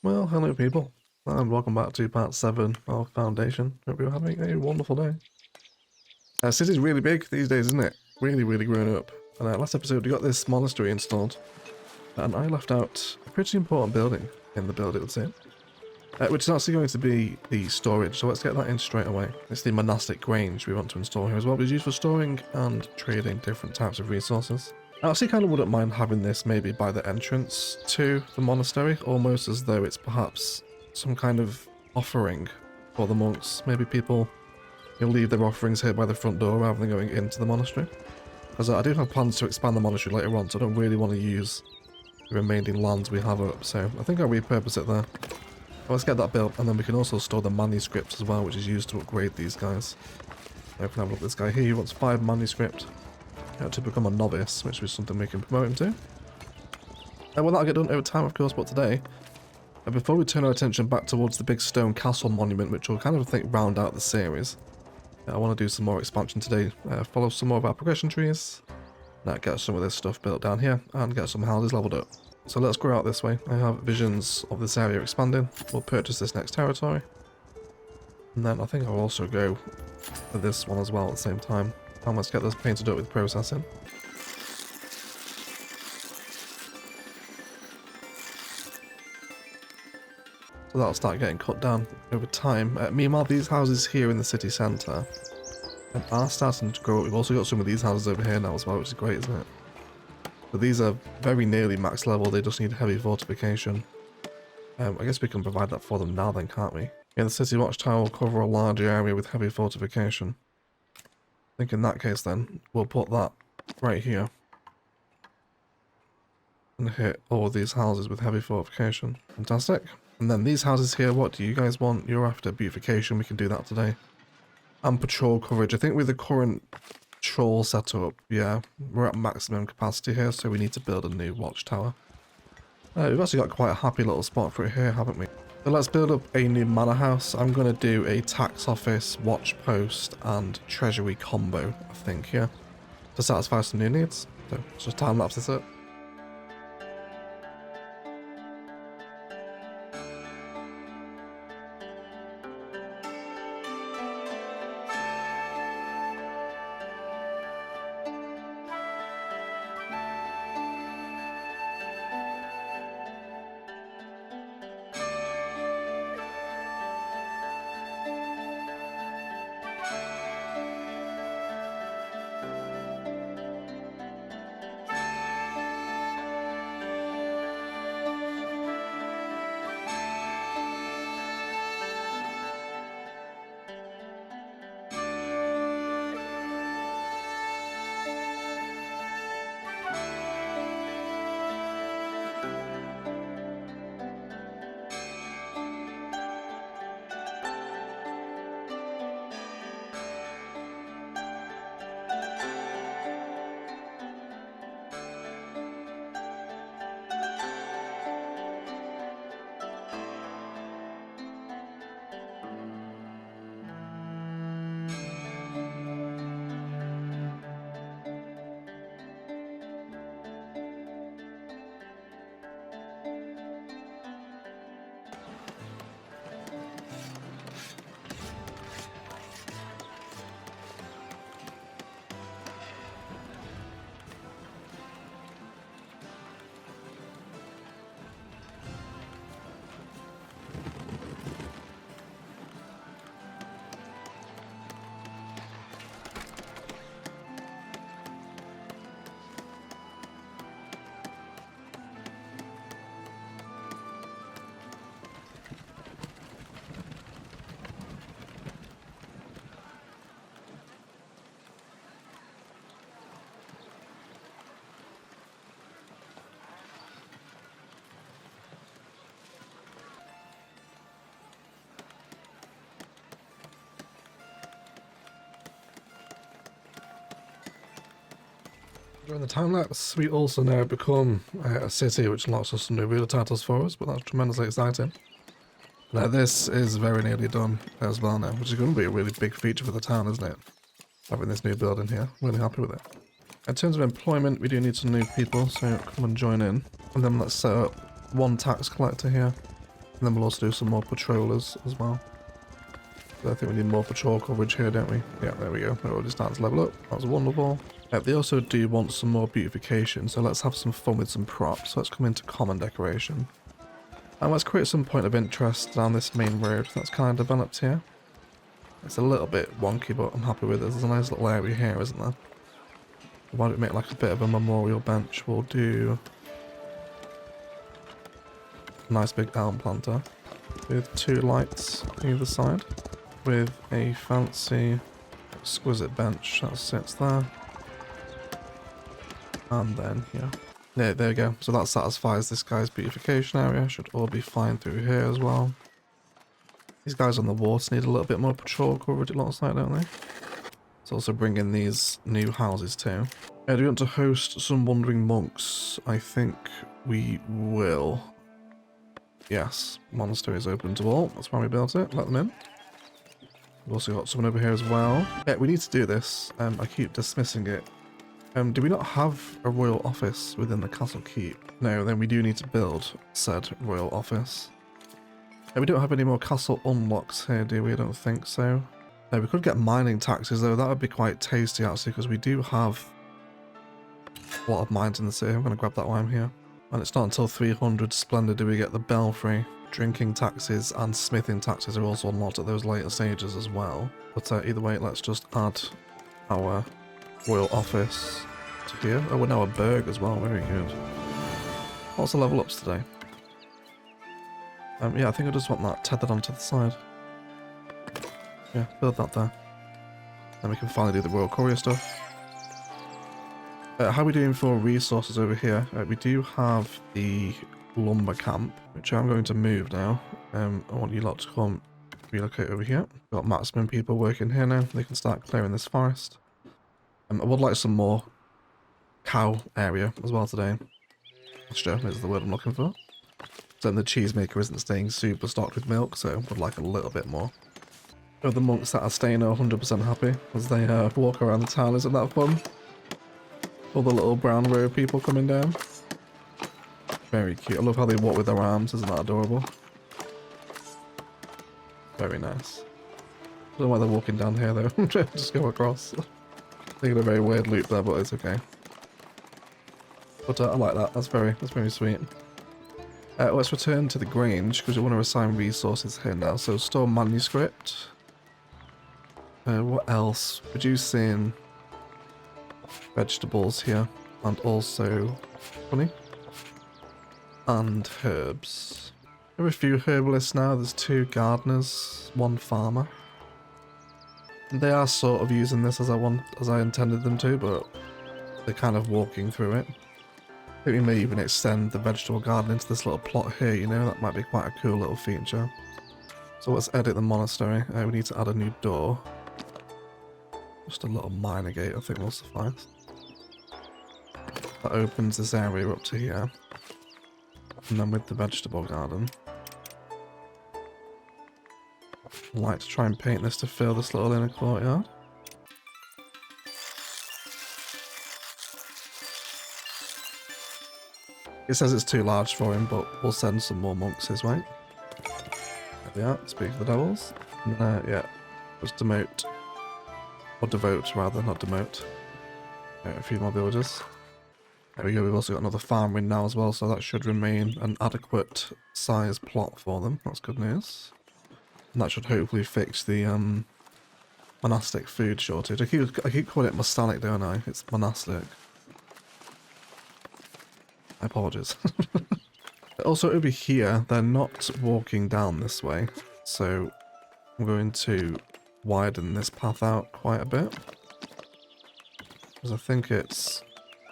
Well, hello people, and welcome back to part 7 of Foundation. Hope you're having a wonderful day. City's really big these days, isn't it? Really grown up. And last episode we got this monastery installed, and I left out a pretty important building in the build, it would seem. Which is actually going to be the storage, so let's get that in straight away. It's the monastic grange we want to install here as well. It's used for storing and trading different types of resources. I actually kind of wouldn't mind having this maybe by the entrance to the monastery, almost as though it's perhaps some kind of offering for the monks. Maybe people leave their offerings here by the front door rather than going into the monastery. Because I do have plans to expand the monastery later on, so I don't really want to use the remaining lands we have up, so I think I'll repurpose it there. Let's get that built, and then we can also store the manuscripts as well, which is used to upgrade these guys. I can have a look at this guy here, he wants 5 manuscript to become a novice, which is something we can promote him to. And well, that'll get done over time, of course, but today, before we turn our attention back towards the big stone castle monument, which will kind of, I think, round out the series, I want to do some more expansion today, follow some more of our progression trees, get some of this stuff built down here, and get some houses leveled up. So let's go out this way. I have visions of this area expanding. We'll purchase this next territory. And then I think I'll also go for this one as well at the same time. And let's get this painted up with processing. So that'll start getting cut down over time. Meanwhile, these houses here in the city centre are starting to grow. We've also got some of these houses over here now as well, which is great, isn't it? But these are very nearly max level, they just need heavy fortification. I guess we can provide that for them now then, can't we? Yeah, the city watchtower will cover a large area with heavy fortification. I think in that case then, we'll put that right here. And hit all of these houses with heavy fortification. Fantastic. And then these houses here, what do you guys want? You're after beautification, we can do that today. And patrol coverage. I think with the current patrol setup, yeah, we're at maximum capacity here, so we need to build a new watchtower. We've actually got quite a happy little spot for it here, haven't we? So let's build up a new manor house. I'm going to do a tax office, watch post, and treasury combo, I think, yeah, to satisfy some new needs. So let's just time lapse this up. During the time lapse, we also now become a city, which unlocks us some new ruler titles for us, but that's tremendously exciting. Now this is very nearly done as well now, which is going to be a really big feature for the town, isn't it? Having this new building here, really happy with it. In terms of employment, we do need some new people, so come and join in. And then let's set up one tax collector here. And then we'll also do some more patrollers as well. I think we need more patrol coverage here, don't we? Yeah, there we go. We're already starting to level up. That was wonderful. They also do want some more beautification, so let's have some fun with some props. Let's come into common decoration. And let's create some point of interest down this main road that's kind of developed here. It's a little bit wonky, but I'm happy with it. There's a nice little area here, isn't there? Why don't we make like a bit of a memorial bench? We'll do a nice big elm planter with 2 lights either side, with a fancy exquisite bench that sits there. And then here. Yeah, there we go. So that satisfies this guy's beautification area. Should all be fine through here as well. These guys on the water need a little bit more patrol coverage, it looks like, don't they? Let's also bring in these new houses too. Do we want to host some wandering monks? I think we will. Yes, Monastery is open to all. That's why we built it. Let them in. We've also got someone over here as well. Yeah, we need to do this. I keep dismissing it. Do we not have a royal office within the castle keep? No, then we do need to build said royal office. We don't have any more castle unlocks here, do we? I don't think so. No, we could get mining taxes though. That would be quite tasty actually, because we do have a lot of mines in the city. I'm going to grab that while I'm here. And it's not until 300 Splendor do we get the belfry. Drinking taxes and smithing taxes are also unlocked at those later stages as well. But either way, let's just add our royal office to here. Oh, we're now a burg as well. Very good. Lots of level ups today. Yeah, I think I just want that tethered onto the side. Yeah, build that there. Then we can finally do the royal courier stuff. How are we doing for resources over here? We do have the lumber camp, which I'm going to move now. I want you lot to come relocate over here. We've got maximum people working here now. They can start clearing this forest. I would like some more cow area as well today. Pasture is the word I'm looking for. So the cheesemaker isn't staying super stocked with milk, so would like a little bit more. Oh, the monks that are staying are 100% happy as they walk around the town. Isn't that fun? All the little brown road people coming down. Very cute. I love how they walk with their arms. Isn't that adorable? Very nice. I don't know why they're walking down here though. Just go across. Taking a very weird loop there, but it's okay. But I like that. That's very sweet. Let's return to the Grange because we want to assign resources here now. So store manuscript. What else? Producing vegetables here, and also honey and herbs. There are a few herbalists now. There's 2 gardeners, 1 farmer. They are sort of using this as I intended them to, but they're kind of walking through it. I think we may even extend the vegetable garden into this little plot here, you know, that might be quite a cool little feature. So let's edit the monastery. We need to add a new door. Just a little minor gate, I think will suffice. That opens this area up to here. And then with the vegetable garden. I'd like to try and paint this to fill this little inner courtyard. It says it's too large for him, but we'll send some more monks his way. There we are, speak of the devils. And, yeah, just demote. Or devote, rather, not demote. A few more villagers. There we go, we've also got another farm in now as well, so that should remain an adequate size plot for them. That's good news. And that should hopefully fix the monastic food shortage. I keep calling it Mostanic, don't I? It's monastic. I apologize. Also over here, they're not walking down this way, so I'm going to widen this path out quite a bit. Because I think it's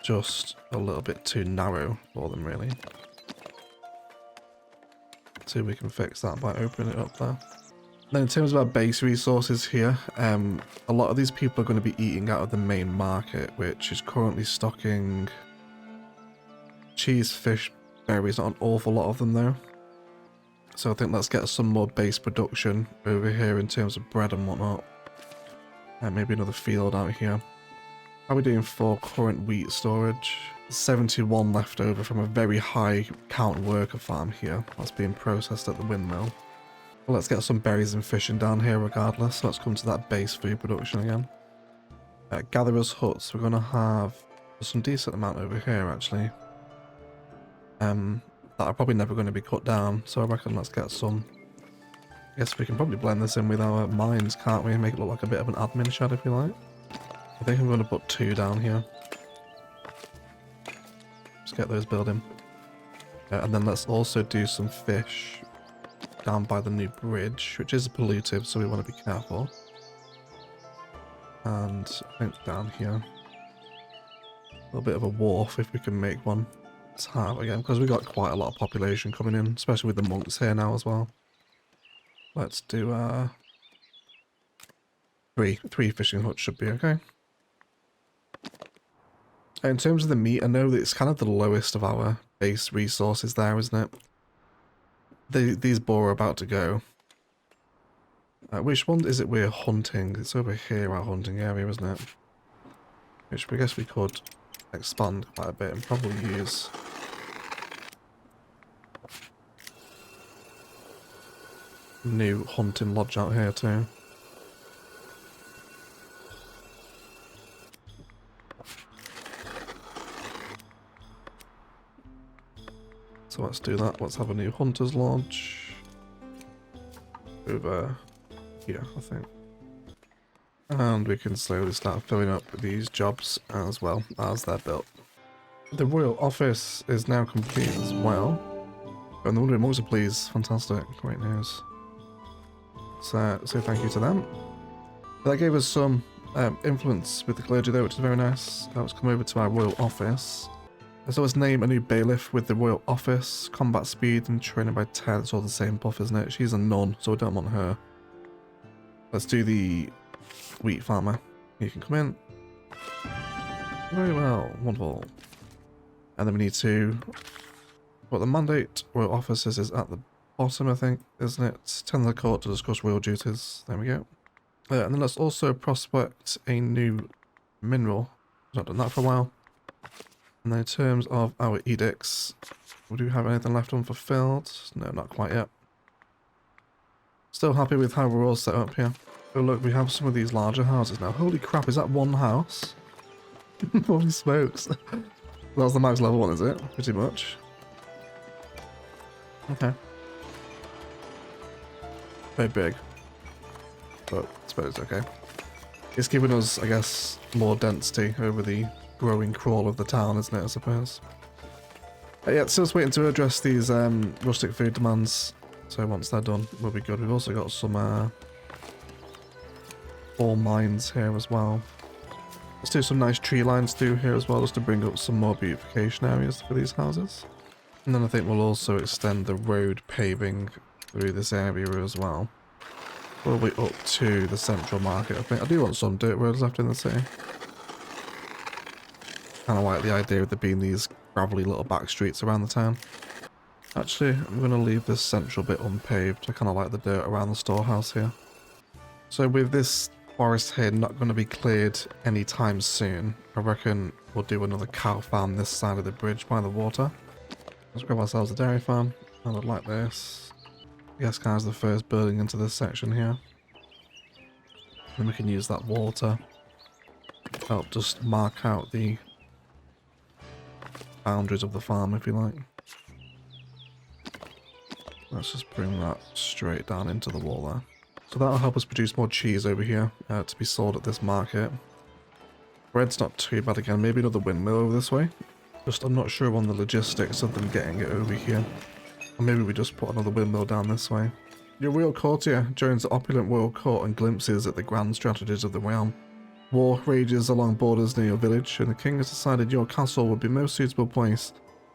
just a little bit too narrow for them, really. See if we can fix that by opening it up there. Then in terms of our base resources here, a lot of these people are going to be eating out of the main market, which is currently stocking cheese, fish, berries, not an awful lot of them though. So I think let's get some more base production over here in terms of bread and whatnot. And maybe another field out here. How are we doing for current wheat storage? 71 left over from a very high count worker farm here. That's being processed at the windmill. Well, let's get some berries and fishing down here regardless. Let's come to that base food production again. Gatherers' huts. We're going to have some decent amount over here actually. That are probably never going to be cut down. So I reckon let's get some. I guess we can probably blend this in with our mines, can't we? Make it look like a bit of an admin shed if you like. I think I'm going to put 2 down here. Let's get those building. And then let's also do some fish down by the new bridge, which is polluted, so we want to be careful. And I think down here, a little bit of a wharf if we can make one. Let's have again, because we've got quite a lot of population coming in, especially with the monks here now as well. Let's do 3 fishing huts should be okay. In terms of the meat, I know that it's kind of the lowest of our base resources there, isn't it? These boar are about to go. Which one is it we're hunting? It's over here, our hunting area, isn't it? Which I guess we could expand quite a bit and probably use. New hunting lodge out here too. So let's do that. Let's have a new hunter's lodge over here, I think. And we can slowly start filling up these jobs as well as they're built. The royal office is now complete as well. And the wondering monks are pleased. Fantastic. Great news. So thank you to them. That gave us some influence with the clergy though, which is very nice. Let's come over to our royal office. So let's name a new bailiff with the royal office. Combat speed and training by 10. It's all the same buff, isn't it? She's a nun, so we don't want her. Let's do the wheat farmer. You can come in. Very well. Wonderful. And then we need to... What the mandate royal offices is at the bottom, I think, isn't it? Tend the court to discuss royal duties. There we go. And then let's also prospect a new mineral. We've not done that for a while. And then in terms of our edicts, do we have anything left unfulfilled? No, not quite yet. Still happy with how we're all set up here. Oh look, we have some of these larger houses now. Holy crap, is that one house? Holy smokes. That's the max level one, is it? Pretty much. Okay. Very big. But I suppose it's okay. It's giving us, I guess, more density over the growing crawl of the town, isn't it, I suppose? Yeah, still just waiting to address these rustic food demands. So once they're done, we'll be good. We've also got some ore mines here as well. Let's do some nice tree lines through here as well, just to bring up some more beautification areas for these houses. And then I think we'll also extend the road paving through this area as well. All the way up to the central market, I think. I do want some dirt roads left in the city. Kind of like the idea of there being these gravelly little back streets around the town. Actually, I'm going to leave this central bit unpaved. I kind of like the dirt around the storehouse here. So with this forest here not going to be cleared anytime soon, I reckon we'll do another cow farm this side of the bridge by the water. Let's grab ourselves a dairy farm. I would like this. I guess kind of the first building into this section here. Then we can use that water to help just mark out the boundaries of the farm, if you like. Let's just bring that straight down into the wall there. So that'll help us produce more cheese over here to be sold at this market. Bread's not too bad again. Maybe another windmill over this way. Just I'm not sure on the logistics of them getting it over here. Or maybe we just put another windmill down this way. Your royal courtier joins the opulent royal court and glimpses at the grand strategies of the realm. War rages along borders near your village, and the king has decided your castle would be most suitable place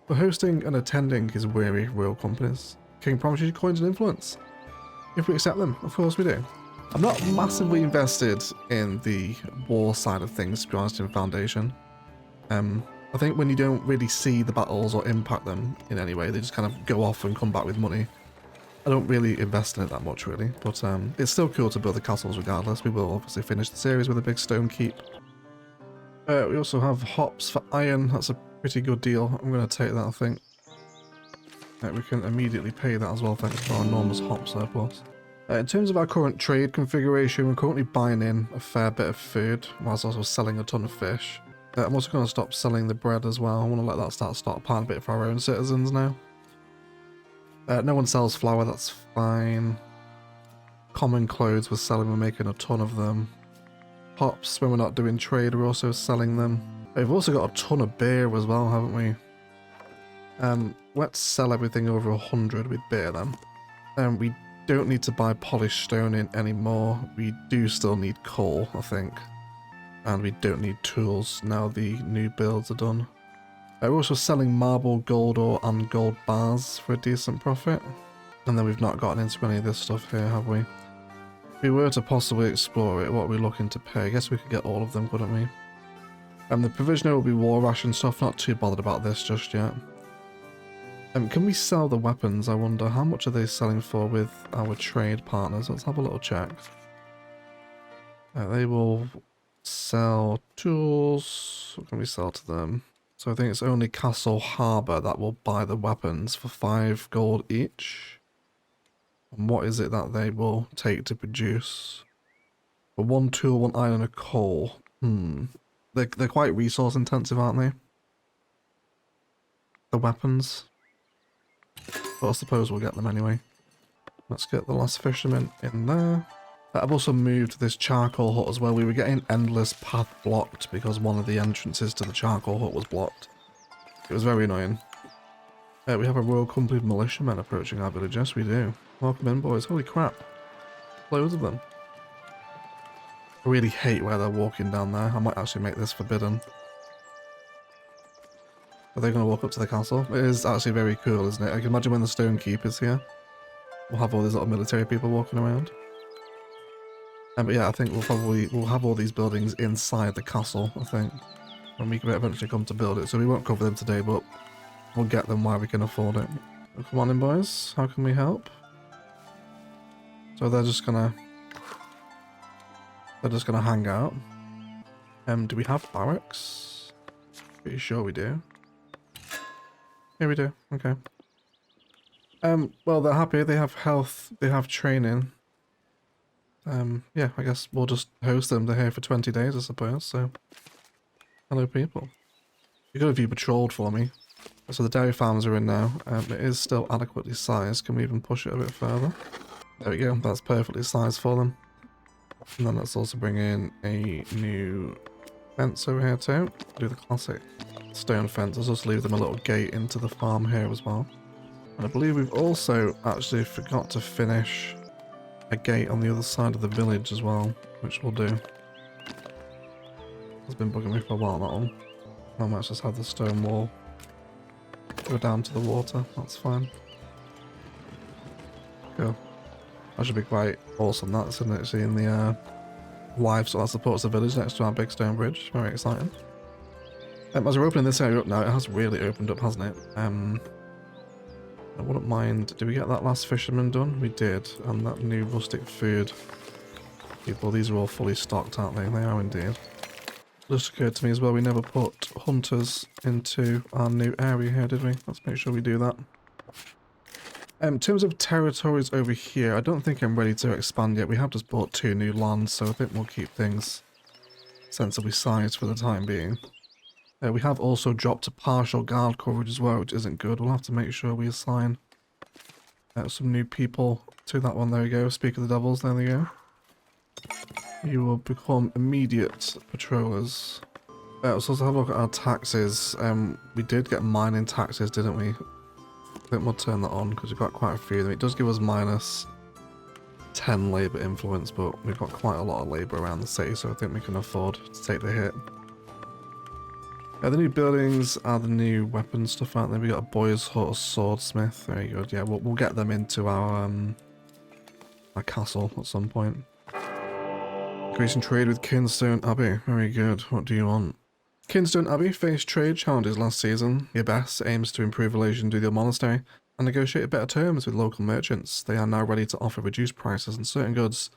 for hosting and attending his weary royal companies. King promises you coins and influence. If we accept them, of course we do. I'm not massively invested in the war side of things, to be honest, in Foundation. I think when you don't really see the battles or impact them in any way, they just kind of go off and come back with money. I don't really invest in it that much, really, but it's still cool to build the castles regardless. We will obviously finish the series with a big stone keep. We also have hops for iron. That's a pretty good deal. I'm going to take that, I think. We can immediately pay that as well, thanks to our enormous hop surplus. In terms of our current trade configuration, we're currently buying in a fair bit of food, whilst also selling a ton of fish. I'm also going to stop selling the bread as well. I want to let that start stockpiling a bit for our own citizens now. No one sells flour, that's fine. Common clothes we're selling, we're making a ton of them. Hops, when we're not doing trade, we're also selling them. We've also got a ton of beer as well, haven't we? Let's sell everything over 100 with beer then. We don't need to buy polished stone in anymore. We do still need coal, I think. And we don't need tools now the new builds are done. We're also selling marble, gold ore and gold bars for a decent profit. And then we've not gotten into any of this stuff here, have we? If we were to possibly explore it, what are we looking to pay? I guess we could get all of them, couldn't we? The provisioner will be war ration stuff, not too bothered about this just yet. Can we sell the weapons? I wonder how much are they selling for with our trade partners? Let's have a little check. They will sell tools. What can we sell to them? So I think it's only Castle Harbour that will buy the weapons for 5 gold each. And what is it that they will take to produce? For 1 tool, 1 iron and a coal. They're quite resource intensive, aren't they? The weapons. But I suppose we'll get them anyway. Let's get the last fisherman in there. I've also moved this charcoal hut as well. We were getting endless path blocked because one of the entrances to the charcoal hut was blocked. It was very annoying. We have a Royal Company of militiamen approaching our village. Yes, we do. Welcome in, boys. Holy crap. Loads of them. I really hate where they're walking down there. I might actually make this forbidden. Are they going to walk up to the castle? It is actually very cool, isn't it? I can imagine when the Stone Keep is here. We'll have all these little military people walking around. But yeah, I think we'll have all these buildings inside the castle, I think. When we eventually come to build it. So we won't cover them today, but we'll get them while we can afford it. So come on in, boys. How can we help? So they're just gonna hang out. Do we have barracks? Pretty sure we do. Yeah, we do. Okay. Well, they're happy. They have health. They have training. Yeah, I guess we'll just host them. They're here for 20 days, I suppose. So, hello, people. You could have you patrolled for me. So the dairy farms are in now. It is still adequately sized. Can we even push it a bit further? There we go. That's perfectly sized for them. And then let's also bring in a new fence over here too. Do the classic stone fence. Let's just leave them a little gate into the farm here as well. And I believe we've also actually forgot to finish a gate on the other side of the village as well, which we'll do. It's been bugging me for a while, that one. I might just have the stone wall go down to the water. That's fine. Cool. That should be quite awesome, that, isn't it? Seeing the livestock that supports the village next to our big stone bridge. Very exciting. As we're opening this area up now, it has really opened up, hasn't it? I wouldn't mind. Did we get that last fisherman done? We did. And that new rustic food. People, these are all fully stocked, aren't they? They are indeed. Just occurred to me as well, we never put hunters into our new area here, did we? Let's make sure we do that. In terms of territories over here, I don't think I'm ready to expand yet. We have just bought 2 new lands, so I think we'll keep things sensibly sized for the time being. We have also dropped a partial guard coverage as well, which isn't good. We'll have to make sure we assign some new people to that one. There we go. Speak of the devils. There we go. You will become immediate patrollers. So let's have a look at our taxes. We did get mining taxes, didn't we? I think we'll turn that on because we've got quite a few of them. It does give us minus 10 labour influence, but we've got quite a lot of labour around the city, so I think we can afford to take the hit. The new buildings are the new weapon stuff, aren't they? We got a boy's hut, a swordsmith. Very good. Yeah, we'll get them into our castle at some point. Increasing trade with Kinstone Abbey. Very good. What do you want? Kinstone Abbey faced trade challenges last season. The Abbess aims to improve relations with the Monastery and negotiate better terms with local merchants. They are now ready to offer reduced prices on certain goods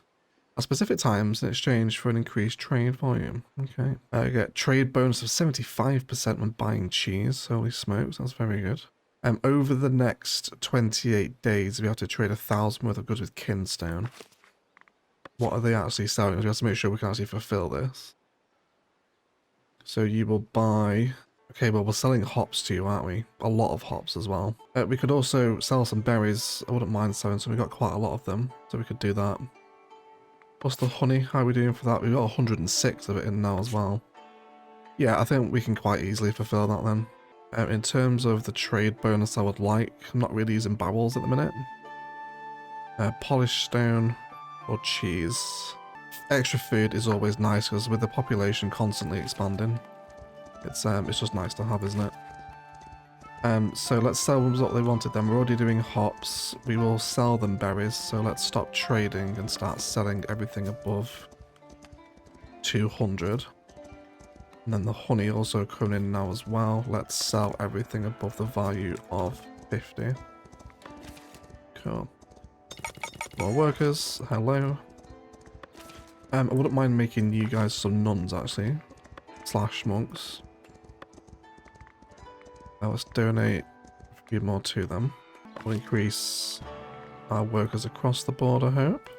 at specific times in exchange for an increased trade volume. Okay. I get trade bonus of 75% when buying cheese. Holy smokes, that's very good. Over the next 28 days, we have to trade 1,000 worth of goods with Kinstone. What are they actually selling? We have to make sure we can actually fulfill this. So you will buy... Okay, well, we're selling hops to you, aren't we? A lot of hops as well. We could also sell some berries. I wouldn't mind selling some. We've got quite a lot of them, so we could do that. What's the honey? How are we doing for that? We've got 106 of it in now as well. Yeah, I think we can quite easily fulfill that then. In terms of the trade bonus I would like, I'm not really using barrels at the minute. Polished stone or cheese. Extra food is always nice because with the population constantly expanding, it's just nice to have, isn't it? So let's sell them what they wanted then. We're already doing hops. We will sell them berries, so let's stop trading and start selling everything above 200. And then the honey also coming in now as well. Let's sell everything above the value of 50. Cool. More workers. Hello. I wouldn't mind making you guys some nuns actually. / monks. Now let's donate a few more to them. We'll increase our workers across the board, I hope.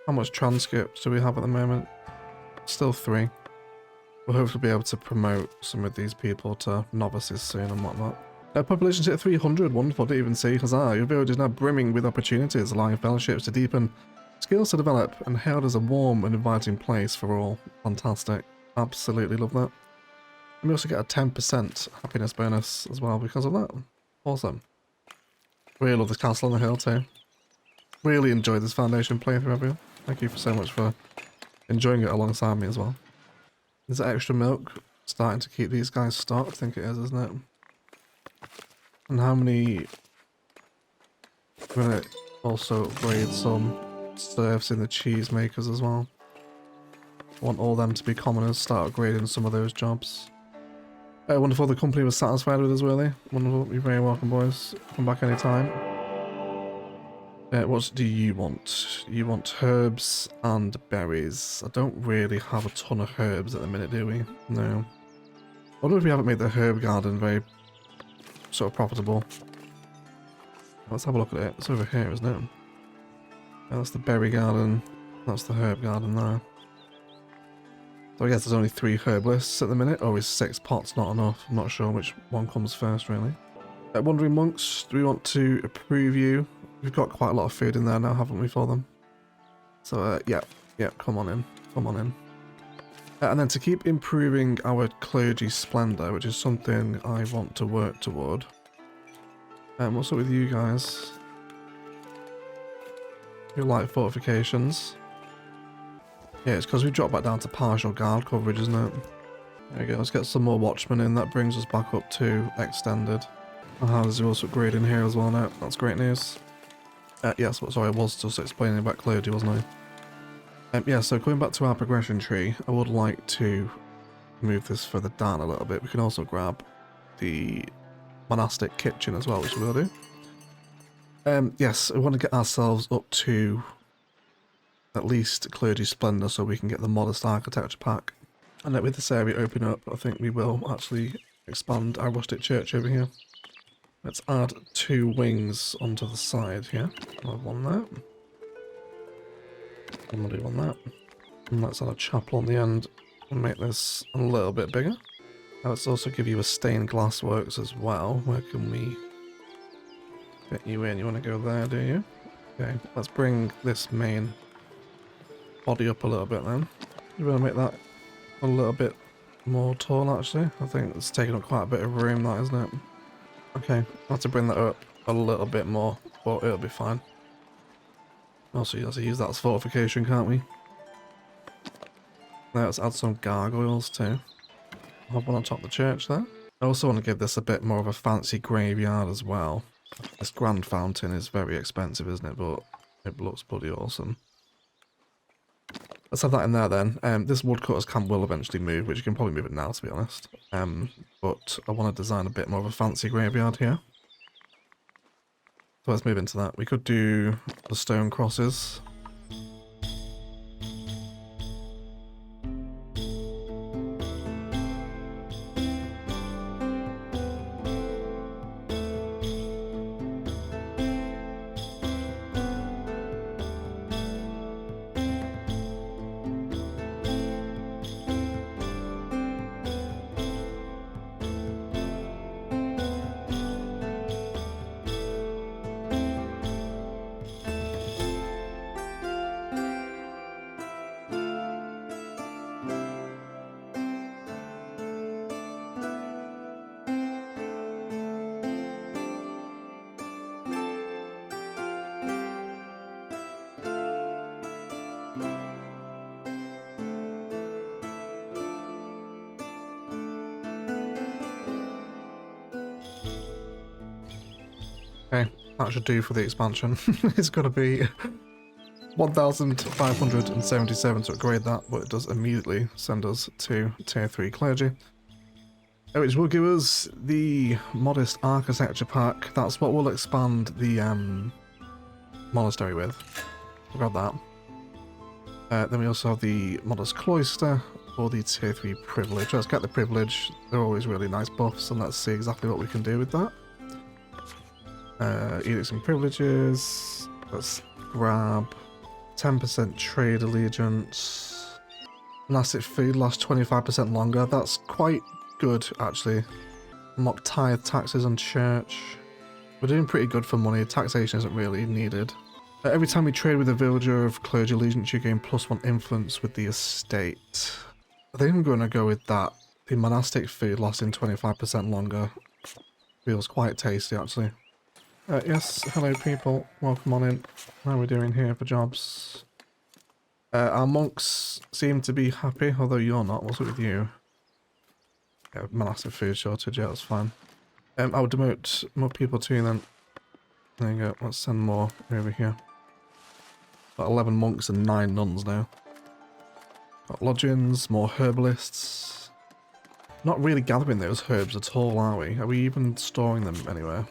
How much transcripts do we have at the moment? Still 3. We'll hopefully be able to promote some of these people to novices soon and whatnot. Population's hit 300, wonderful, didn't even see. Huzzah, your village is now brimming with opportunities, allowing fellowships to deepen, skills to develop, and held as a warm and inviting place for all. Fantastic. Absolutely love that. And we also get a 10% happiness bonus as well because of that. Awesome. Really love this castle on the hill too. Really enjoyed this Foundation playthrough, everyone. Thank you so much for enjoying it alongside me as well. Is there extra milk starting to keep these guys stocked? I think it is, isn't it? And how many... I'm going to also upgrade some serfs in the cheese makers as well. I want all them to be commoners, start upgrading some of those jobs. Wonderful, the company was satisfied with us, were they? Wonderful, you're very welcome, boys. Come back anytime. What do you want? You want herbs and berries. I don't really have a ton of herbs at the minute, do we? No. I wonder if we haven't made the herb garden very sort of profitable. Let's have a look at it. It's over here, isn't it? That's the berry garden. That's the herb garden there. So I guess there's only 3 herb lists at the minute. Or is 6 pots not enough? I'm not sure which one comes first, really. Wandering monks, do we want to approve you? We've got quite a lot of food in there now, haven't we, for them? So, yeah, come on in. Come on in. And then to keep improving our clergy splendor, which is something I want to work toward. What's up with you guys? You like fortifications? Yeah, it's because we dropped back down to partial guard coverage, isn't it? There we go, let's get some more watchmen in. That brings us back up to extended. Our houses are also upgrading here as well now. That's great news. Yes, sorry, I was just explaining about clergy, wasn't I? Yeah, so going back to our progression tree, I would like to move this further down a little bit. We can also grab the monastic kitchen as well, which we'll do. Yes, we want to get ourselves up to at least clergy splendor so we can get the modest architecture pack. And then with this area open up, I think we will actually expand our rustic church over here. Let's add 2 wings onto the side here. I'll have one there. And we'll do one there. And let's add a chapel on the end and make this a little bit bigger. Now let's also give you a stained glass works as well. Where can we fit you in? You want to go there, do you? Okay, let's bring this main body up a little bit then. You want to make that a little bit more tall actually. I think it's taking up quite a bit of room, that, isn't it? Okay, I'll have to bring that up a little bit more, but it'll be fine. Also, you have to use that as fortification, can't we? Now let's add some gargoyles too. I'll have one on top of the church there. I also want to give this a bit more of a fancy graveyard as well. This grand fountain is very expensive, isn't it? But it looks bloody awesome. Let's have that in there then. This woodcutter's camp will eventually move, which you can probably move it now, to be honest. But I want to design a bit more of a fancy graveyard here. So let's move into that. We could do the stone crosses. Okay, that should do for the expansion. It's got to be 1,577 to upgrade that, but it does immediately send us to tier 3 clergy. Which will give us the modest architecture pack. That's what we'll expand the monastery with. We'll grab that. Then we also have the modest cloister for the tier 3 privilege. Let's get the privilege. They're always really nice buffs, and let's see exactly what we can do with that. Edicts and privileges. Let's grab 10% trade allegiance. Monastic food lasts 25% longer. That's quite good, actually. Unlock tithe taxes on church. We're doing pretty good for money. Taxation isn't really needed. Every time we trade with a villager of clergy allegiance, you gain +1 influence with the estate. I think I'm going to go with that. The monastic food lasting 25% longer. Feels quite tasty, actually. Yes, hello people. Welcome on in. How are we doing here for jobs? Our monks seem to be happy, although you're not. What's up with you? Yeah, massive food shortage, yeah, that's fine. I'll demote more people to you then. There you go, let's send more over here. Got 11 monks and 9 nuns now. Got lodgings, more herbalists. Not really gathering those herbs at all, are we? Are we even storing them anywhere?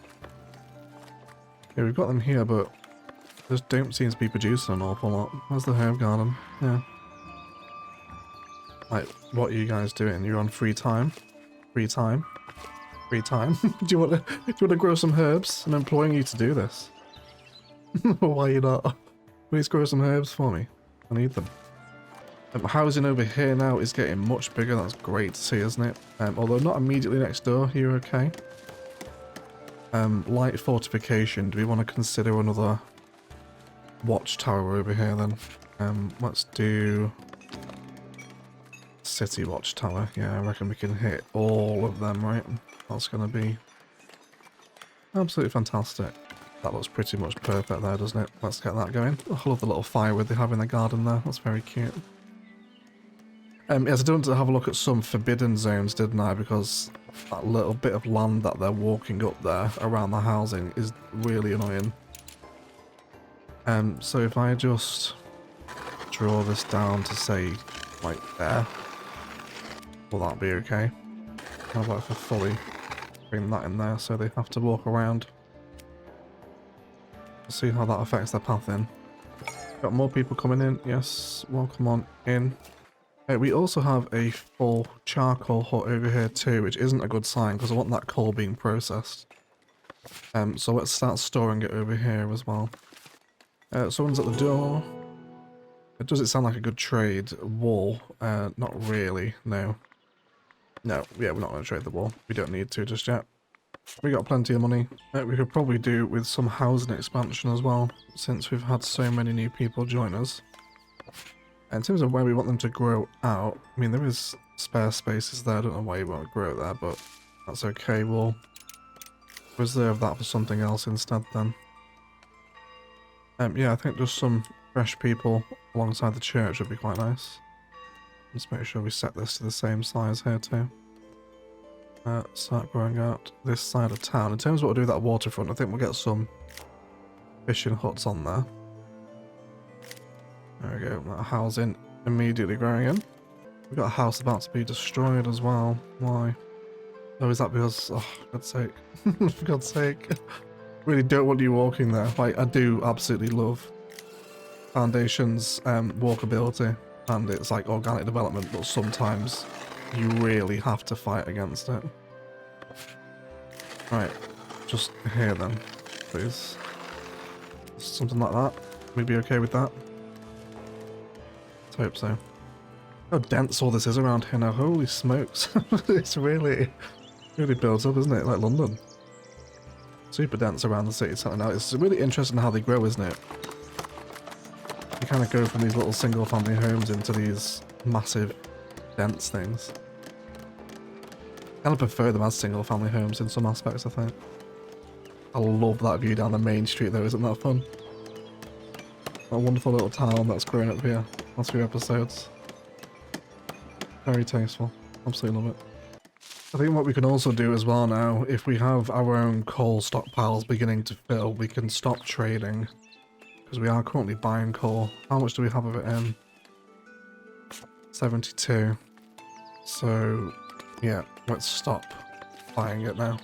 Yeah, we've got them here, but just don't seem to be producing an awful lot. Where's the herb garden? Yeah. Like, what are you guys doing? You're on free time? Free time? Free time? do you want to grow some herbs? I'm employing you to do this. Why are you not? Please grow some herbs for me. I need them. Housing over here now is getting much bigger. That's great to see, isn't it? Although not immediately next door. You're okay. Light fortification. Do we want to consider another watchtower over here then? Let's do city watchtower. Yeah, I reckon we can hit all of them, right? That's going to be absolutely fantastic. That looks pretty much perfect there, doesn't it? Let's get that going. I love the little firewood they have in the garden there. That's very cute. Yes, I did have a look at some forbidden zones, didn't I? Because that little bit of land that they're walking up there around the housing is really annoying. So if I just draw this down to say, like there, will that be okay? How about if I fully bring that in there so they have to walk around? See how that affects their path in. Got more people coming in. Yes, welcome on in. We also have a full charcoal hut over here too, which isn't a good sign because I want that coal being processed. So let's start storing it over here as well. Someone's at the door. Does it sound like a good trade? Wool? Not really, no. No, yeah, we're not going to trade the wool. We don't need to just yet. We got plenty of money. We could probably do with some housing expansion as well, since we've had so many new people join us. In terms of where we want them to grow out, I mean, there is spare spaces there. I don't know why you won't grow there, but that's okay. We'll reserve that for something else instead then. Yeah, I think just some fresh people alongside the church would be quite nice. Let's make sure we set this to the same size here too. Start growing out this side of town. In terms of what we'll do with that waterfront, I think we'll get some fishing huts on there. There we go, that housing immediately growing in. We've got a house about to be destroyed as well. Why? Oh, is that because... oh, for God's sake. For God's sake. Really don't want you walking there. Like, I do absolutely love Foundation's walkability. And it's like organic development, but sometimes you really have to fight against it. Right, just here then, please. Something like that. We'd be okay with that. Hope so. How dense all this is around here now. Holy smokes. It's really builds up, isn't it? Like London. Super dense around the city centre now. It's really interesting how they grow, isn't it? You kind of go from these little single family homes into these massive dense things. I kind of prefer them as single family homes in some aspects, I think. I love that view down the main street though, isn't that fun? A wonderful little town that's grown up here. Last few episodes. Very tasteful. Absolutely love it. I think what we can also do as well now, if we have our own coal stockpiles beginning to fill, we can stop trading. Because we are currently buying coal. How much do we have of it in? 72. So, yeah, let's stop buying it now.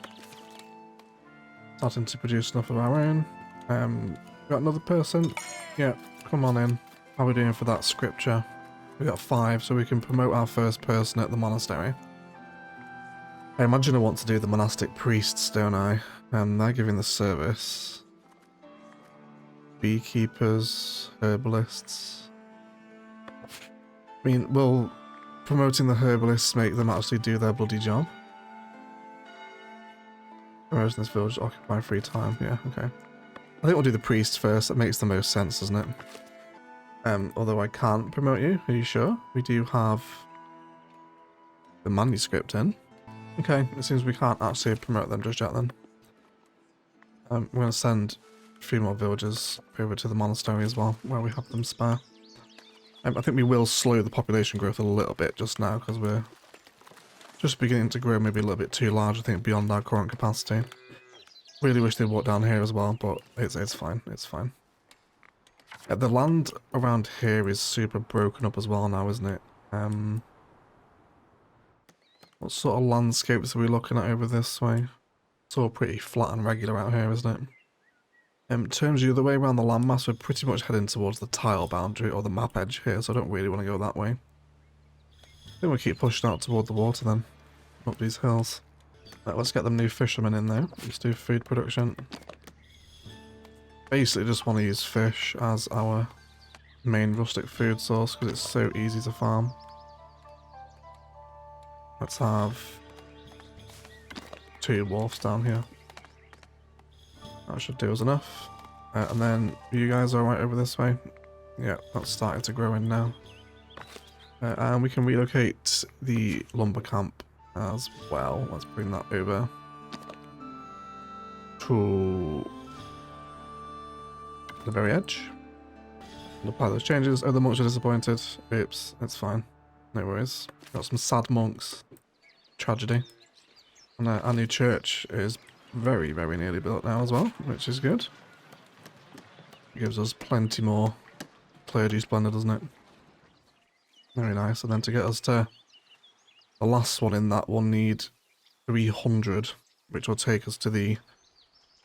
Starting to produce enough of our own. Got another person? Yeah, come on in. How are we doing for that scripture? We got 5, so we can promote our first person at the monastery. I imagine I want to do the monastic priests, don't I? And they're giving the service. Beekeepers, herbalists. I mean, will promoting the herbalists make them actually do their bloody job? Promoting this village occupy free time, yeah, okay. I think we'll do the priests first, that makes the most sense, doesn't it? Although I can't promote you, are you sure? We do have the manuscript in. Okay, it seems we can't actually promote them just yet then. We're going to send a few more villagers over to the monastery as well, where we have them spare. I think we will slow the population growth a little bit just now, because we're just beginning to grow maybe a little bit too large, I think, beyond our current capacity. Really wish they'd walk down here as well, but it's fine, it's fine. The land around here is super broken up as well now, isn't it? What sort of landscapes are we looking at over this way? It's all pretty flat and regular out here, isn't it? In terms of the other way around the landmass, we're pretty much heading towards the tile boundary or the map edge here, so I don't really want to go that way. I think we'll keep pushing out toward the water then, up these hills. Right, let's get them new fishermen in there. Let's do food production. Basically just want to use fish as our main rustic food source because it's so easy to farm. Let's have 2 wharfs down here. That should do us enough. And then, are you guys alright over this way? Yeah, that's starting to grow in now. And we can relocate the lumber camp as well. Let's bring that over to the very edge. And apply those changes. Oh, the monks are disappointed. Oops, it's fine. No worries. Got some sad monks. Tragedy. And our new church is very, very nearly built now as well, which is good. It gives us plenty more clergy splendor, doesn't it? Very nice. And then to get us to the last one in that, we'll need 300, which will take us to the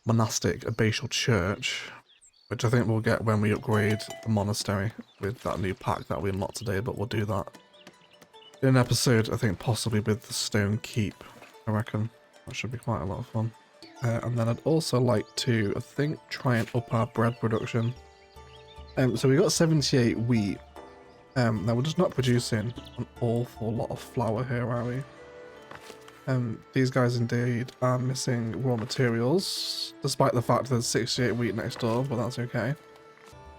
monastic abbatial church, which I think we'll get when we upgrade the monastery with that new pack that we unlocked today, but we'll do that in an episode, I think possibly with the stone keep, I reckon. That should be quite a lot of fun. And then I'd also like to, I think, try and up our bread production. So we got 78 wheat. Now we're just not producing an awful lot of flour here, are we? These guys indeed are missing raw materials, despite the fact there's 68 wheat next door, but that's okay.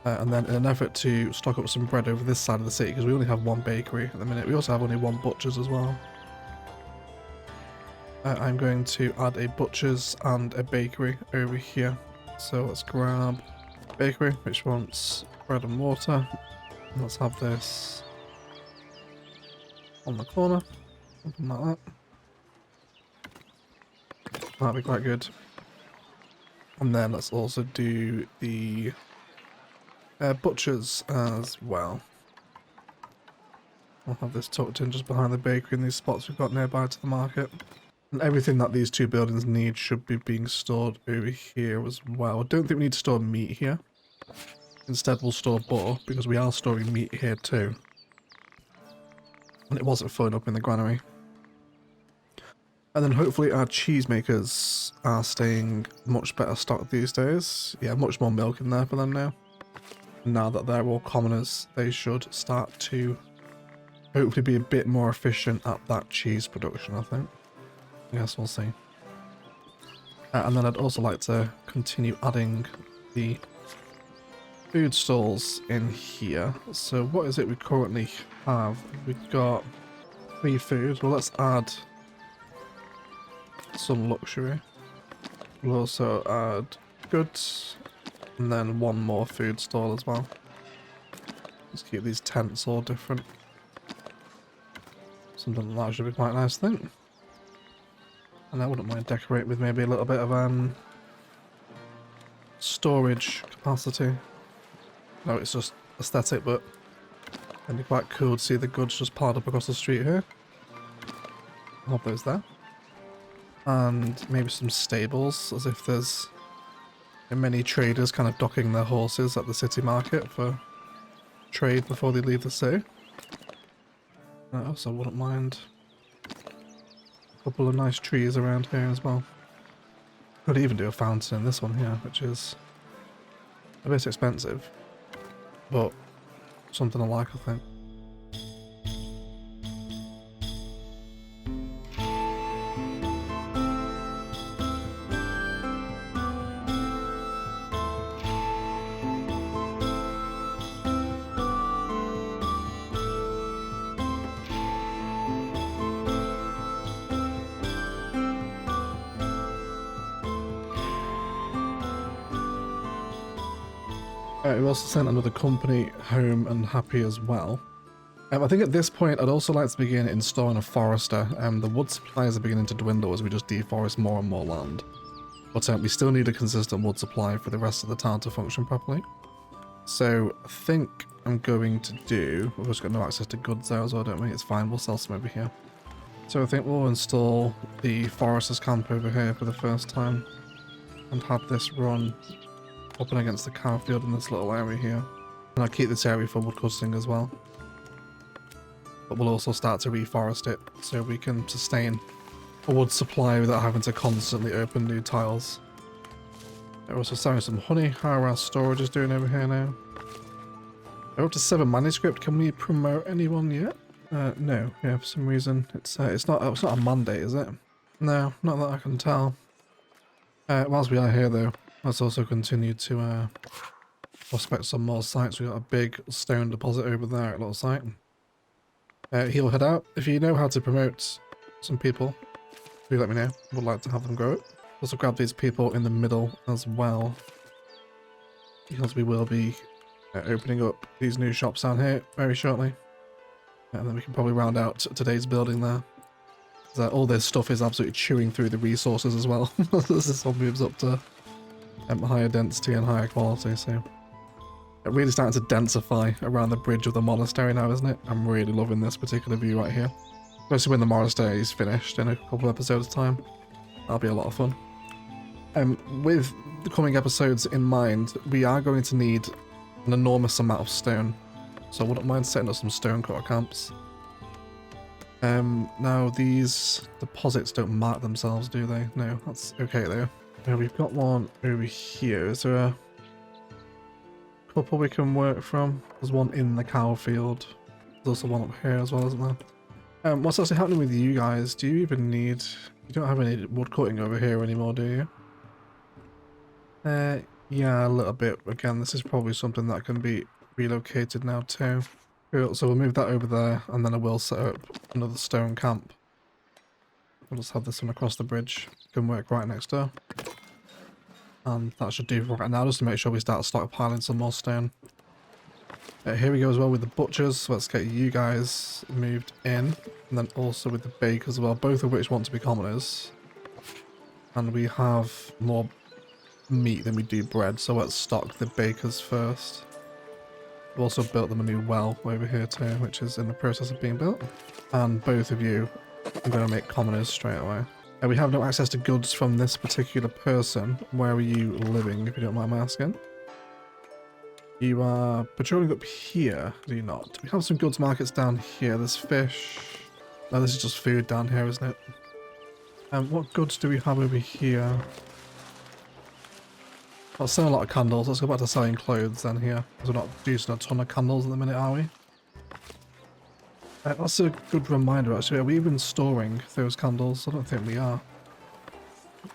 And then in an effort to stock up some bread over this side of the city, because we only have 1 bakery at the minute, we also have only 1 butcher's as well. I'm going to add a butcher's and a bakery over here. So let's grab bakery, which wants bread and water. And let's have this on the corner, something like that. That'd be quite good. And then let's also do the butchers as well. I'll have this tucked in just behind the bakery in these spots we've got nearby to the market. And everything that these 2 buildings need should be being stored over here as well. I don't think we need to store meat here. Instead we'll store butter, because we are storing meat here too. And it wasn't filling up in the granary. And then hopefully our cheesemakers are staying much better stocked these days. Yeah, much more milk in there for them now. Now that they're all commoners, they should start to hopefully be a bit more efficient at that cheese production, I think. Yes, we'll see. And then I'd also like to continue adding the food stalls in here. So what is it we currently have? We've got 3 food. Well, let's add some luxury. We'll also add goods. And then 1 more food stall as well. Let's keep these tents all different. Something like that should be quite nice, I think. And I wouldn't mind decorate with maybe a little bit of storage capacity. No, it's just aesthetic, but it'd be quite cool to see the goods just piled up across the street here. I'll have those there. And maybe some stables, as if there's many traders kind of docking their horses at the city market for trade before they leave the city. I also wouldn't mind a couple of nice trees around here as well. Could even do a fountain in this one here, which is a bit expensive, but something I like, I think. We also sent another company home and happy as well. I think at this point I'd also like to begin installing a forester. The wood supplies are beginning to dwindle as we just deforest more and more land. But we still need a consistent wood supply for the rest of the town to function properly. So I think I'm going to do... We've just got no access to goods there as well, don't we? It's fine, we'll sell some over here. So I think we'll install the forester's camp over here for the first time. And have this run up and against the cow field in this little area here. And I'll keep this area for wood cutting as well. But we'll also start to reforest it so we can sustain a wood supply without having to constantly open new tiles. We're also selling some honey. How our storage is doing over here now? We're up to 7 manuscript. Can we promote anyone yet? No. Yeah, for some reason it's not a mandate, is it? No, not that I can tell. Whilst we are here though, let's also continue to prospect some more sites. We've got a big stone deposit over there, a little site. He'll head out. If you know how to promote some people, do let me know. Would like to have them grow it. Also grab these people in the middle as well, because we will be opening up these new shops down here very shortly. And then we can probably round out today's building there. All this stuff is absolutely chewing through the resources as well. As this one moves up to higher density and higher quality, so it really starting to densify around the bridge of the monastery now, isn't it? I'm really loving this particular view right here, especially when the monastery is finished in a couple of episodes time. That'll be a lot of fun. With the coming episodes in mind, we are going to need an enormous amount of stone, so I wouldn't mind setting up some stone cutter camps. Now these deposits don't mark themselves, do they? No, that's okay though. We've got one over here. Is there a couple we can work from? There's one in the cow field. There's also one up here as well, isn't there? What's actually happening with you guys? Do you even need... You don't have any wood cutting over here anymore, do you? Yeah, a little bit. Again, this is probably something that can be relocated now too. Cool, so we'll move that over there, and then I will set up another stone camp. We'll just have this one across the bridge. Can work right next door. And that should do for right now, just to make sure we start stockpiling some more stone. Here we go as well with the butchers. So let's get you guys moved in. And then also with the bakers as well, both of which want to be commoners. And we have more meat than we do bread, so let's stock the bakers first. We've also built them a new well over here too, which is in the process of being built. And both of you, I'm going to make commoners straight away. We have no access to goods from this particular person. Where are you living, if you don't mind my asking? You are patrolling up here, do you not? We have some goods markets down here. There's fish. No, this is just food down here, isn't it? What goods do we have over here? I'll sell a lot of candles. Let's go back to selling clothes then here, because we're not using a ton of candles at the minute, are we? That's a good reminder actually. Are we even storing those candles? I don't think we are.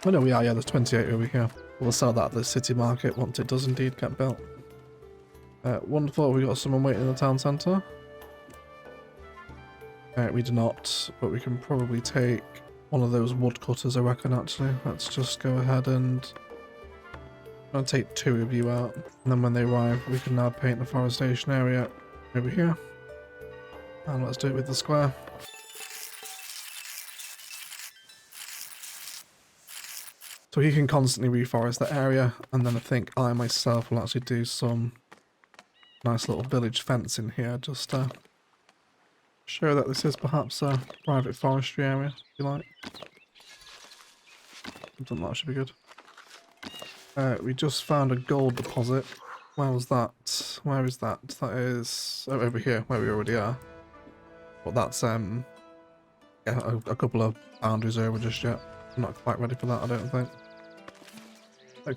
Oh no, we are. Yeah, there's 28 over here. We'll sell that at the city market once it does indeed get built. Wonderful. We got someone waiting in the town centre. We do not, but we can probably take one of those woodcutters, I reckon. Actually, let's just go ahead and I'll take 2 of you out, and then when they arrive, we can now paint the forestation area over here. And let's do it with the square. So he can constantly reforest the area, and then I think I myself will actually do some nice little village fence in here, just to show that this is perhaps a private forestry area, if you like. I think that should be good. We just found a gold deposit. Where was that? Where is that? That is over here, where we already are. But that's yeah, a couple of boundaries over just yet. I'm not quite ready for that, I don't think.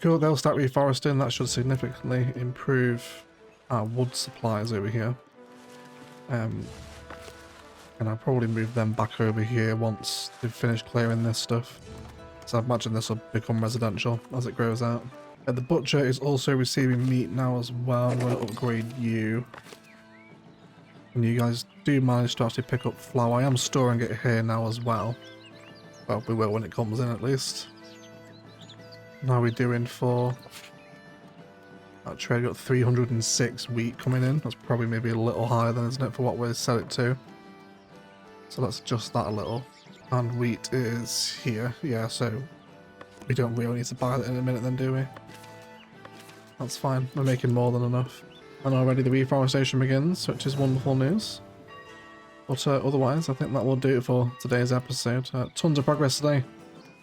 Cool, they'll start reforesting. That should significantly improve our wood supplies over here. And I'll probably move them back over here once they've finished clearing this stuff. So I imagine this will become residential as it grows out. The butcher is also receiving meat now as well. I'm going to upgrade you. And you guys do manage to actually pick up flour. I am storing it here now as well. Well, we will when it comes in at least. How are we doing for that trade? Got 306 wheat coming in. That's probably maybe a little higher than, isn't it, for what we sell it to. So let's adjust that a little. And wheat is here. Yeah, so we don't really need to buy that in a minute then, do we? That's fine. We're making more than enough. And already the reforestation begins, which is wonderful news. But otherwise, I think that will do it for today's episode. Tons of progress today.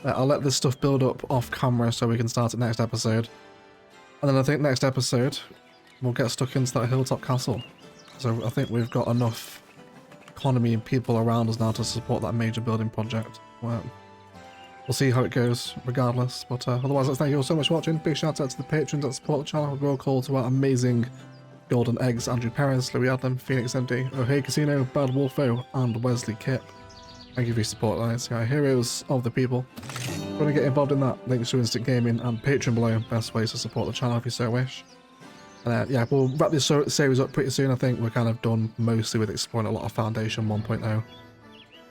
I'll let this stuff build up off camera so we can start at next episode. And then I think next episode, we'll get stuck into that hilltop castle. So I think we've got enough economy and people around us now to support that major building project. Well, we'll see how it goes regardless. But otherwise, let's thank you all so much for watching. Big shout out to the patrons that support the channel. Roll call to our amazing golden eggs: Andrew Perez, Louis Adam, Phoenix MD, O'Hay Casino, Bad Wolfo, and Wesley Kip. Thank you for your support, guys. You are heroes of the people. If you want to get involved in that, links to Instant Gaming and Patreon below. Best ways to support the channel if you so wish. And yeah, we'll wrap this series up pretty soon. I think we're kind of done mostly with exploring a lot of Foundation 1.0.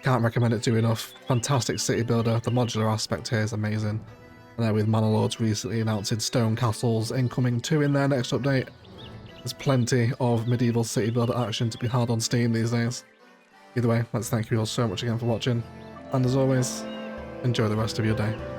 Can't recommend it too enough. Fantastic city builder. The modular aspect here is amazing. And with Manor Lords recently announcing stone castles incoming 2 in their next update. There's plenty of medieval city builder action to be had on Steam these days. Either way, let's thank you all so much again for watching. And as always, enjoy the rest of your day.